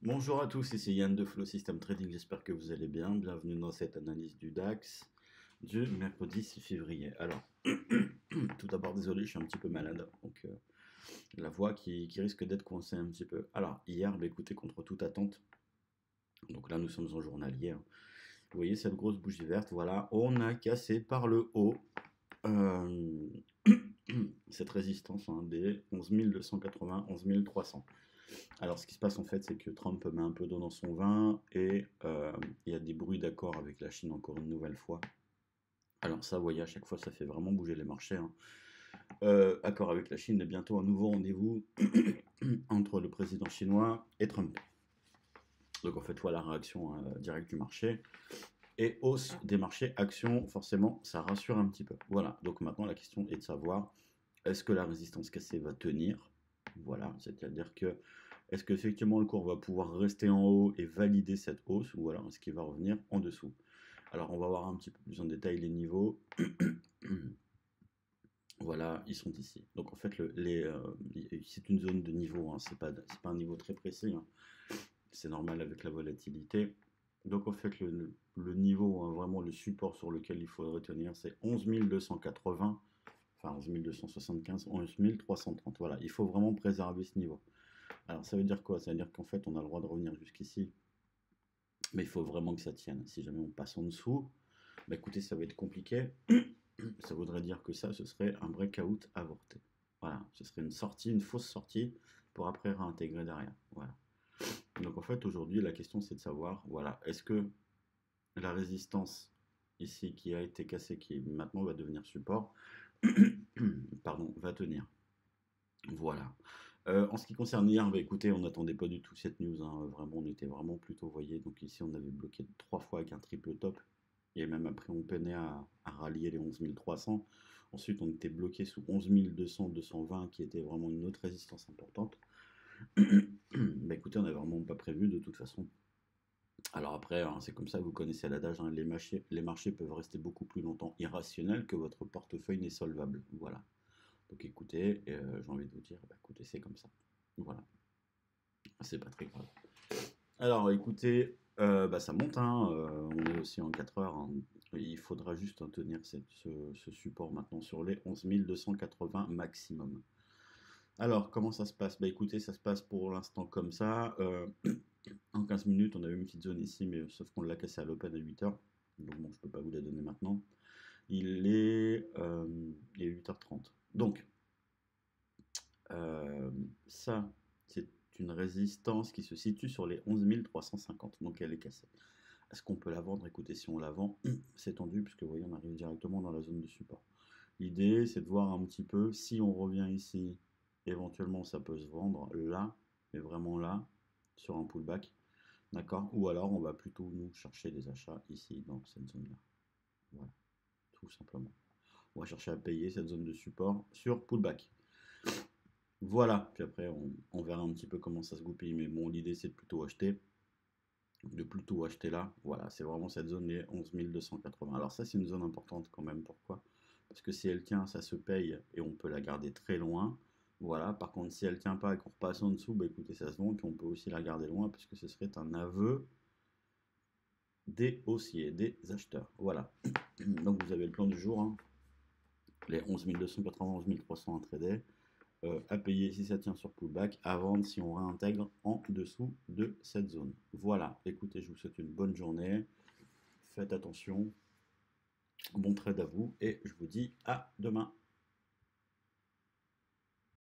Bonjour à tous, ici Yann de Flow System Trading, j'espère que vous allez bien. Bienvenue dans cette analyse du DAX du mercredi 6 février. Alors, tout d'abord, désolé, je suis un petit peu malade, donc la voix qui risque d'être coincée un petit peu. Alors, hier, bah, écoutez, contre toute attente, donc là nous sommes en journalier, hein. Vous voyez cette grosse bougie verte, voilà, on a cassé par le haut euh, cette résistance des 11 280, 11 300. Alors, ce qui se passe en fait, c'est que Trump met un peu d'eau dans son vin et il y a des bruits d'accord avec la Chine encore une nouvelle fois. Alors ça, vous voyez, à chaque fois, ça fait vraiment bouger les marchés, hein. Accord avec la Chine et bientôt un nouveau rendez-vous entre le président chinois et Trump. Donc en fait, voilà la réaction directe du marché. Et hausse des marchés actions, forcément, ça rassure un petit peu. Voilà, donc maintenant la question est de savoir, est-ce que la résistance cassée va tenir? Voilà, c'est-à-dire que est-ce qu'effectivement le cours va pouvoir rester en haut et valider cette hausse ou alors est-ce qu'il va revenir en dessous? Alors on va voir un petit peu plus en détail les niveaux. Voilà, ils sont ici. Donc en fait, c'est une zone de niveau, hein, c'est pas un niveau très précis, hein. C'est normal avec la volatilité. Donc en fait, le niveau, hein, vraiment le support sur lequel il faudrait tenir, c'est 11 280, enfin 11 275, 11 330. Voilà, il faut vraiment préserver ce niveau. Alors ça veut dire quoi? Ça veut dire qu'en fait, on a le droit de revenir jusqu'ici, mais il faut vraiment que ça tienne. Si jamais on passe en dessous, bah écoutez, ça va être compliqué. Ça voudrait dire que ça, ce serait un breakout avorté. Voilà, ce serait une sortie, une fausse sortie, pour après réintégrer derrière. Voilà. Donc en fait, aujourd'hui, la question, c'est de savoir, voilà, est-ce que la résistance ici qui a été cassée, qui maintenant va devenir support, pardon, va tenir. Voilà. En ce qui concerne hier, bah, écoutez, on n'attendait pas du tout cette news, hein. Vraiment, on était vraiment plutôt, vous voyez, donc ici on avait bloqué 3 fois avec un triple top. Et même après, on peinait à rallier les 11 300. Ensuite, on était bloqué sous 11 200, 220, qui était vraiment une autre résistance importante. Bah écoutez, on n'avait vraiment pas prévu de toute façon. Alors après, hein, c'est comme ça, vous connaissez l'adage, hein, les marchés peuvent rester beaucoup plus longtemps irrationnels que votre portefeuille n'est solvable. Voilà. Donc écoutez, j'ai envie de vous dire, bah, écoutez, c'est comme ça. Voilà, c'est pas très grave. Alors écoutez, bah, ça monte, hein, on est aussi en 4 heures, hein. Il faudra juste hein, tenir ce support maintenant sur les 11 280 maximum. Alors, comment ça se passe? Bah écoutez, ça se passe pour l'instant comme ça. En 15 minutes, on avait une petite zone ici, mais sauf qu'on l'a cassé à l'open à 8 heures. Donc bon, je peux pas vous la donner maintenant. Il est 8h30. Donc, euh, ça, c'est une résistance qui se situe sur les 11 350. Donc elle est cassée. Est-ce qu'on peut la vendre? Écoutez, si on la vend, c'est tendu, puisque vous voyez, on arrive directement dans la zone de support. L'idée, c'est de voir un petit peu si on revient ici, éventuellement ça peut se vendre là, mais vraiment là, sur un pullback. D'accord? Ou alors on va plutôt nous chercher des achats ici dans cette zone-là. Voilà, tout simplement. On va chercher à payer cette zone de support sur pullback. Voilà, puis après on verra un petit peu comment ça se goupille. Mais bon, l'idée c'est de plutôt acheter là. Voilà, c'est vraiment cette zone des 11 280. Alors ça c'est une zone importante quand même. Pourquoi? Parce que si elle tient, ça se paye et on peut la garder très loin. Voilà, par contre si elle tient pas et qu'on repasse en dessous, bah écoutez, ça se vend, puis on peut aussi la garder loin, puisque ce serait un aveu des haussiers, des acheteurs. Voilà. Donc vous avez le plan du jour, hein. Les 11 280, 11 300 à trader, à payer si ça tient sur pullback, à vendre si on réintègre en dessous de cette zone. Voilà, écoutez, je vous souhaite une bonne journée, faites attention, bon trade à vous et je vous dis à demain.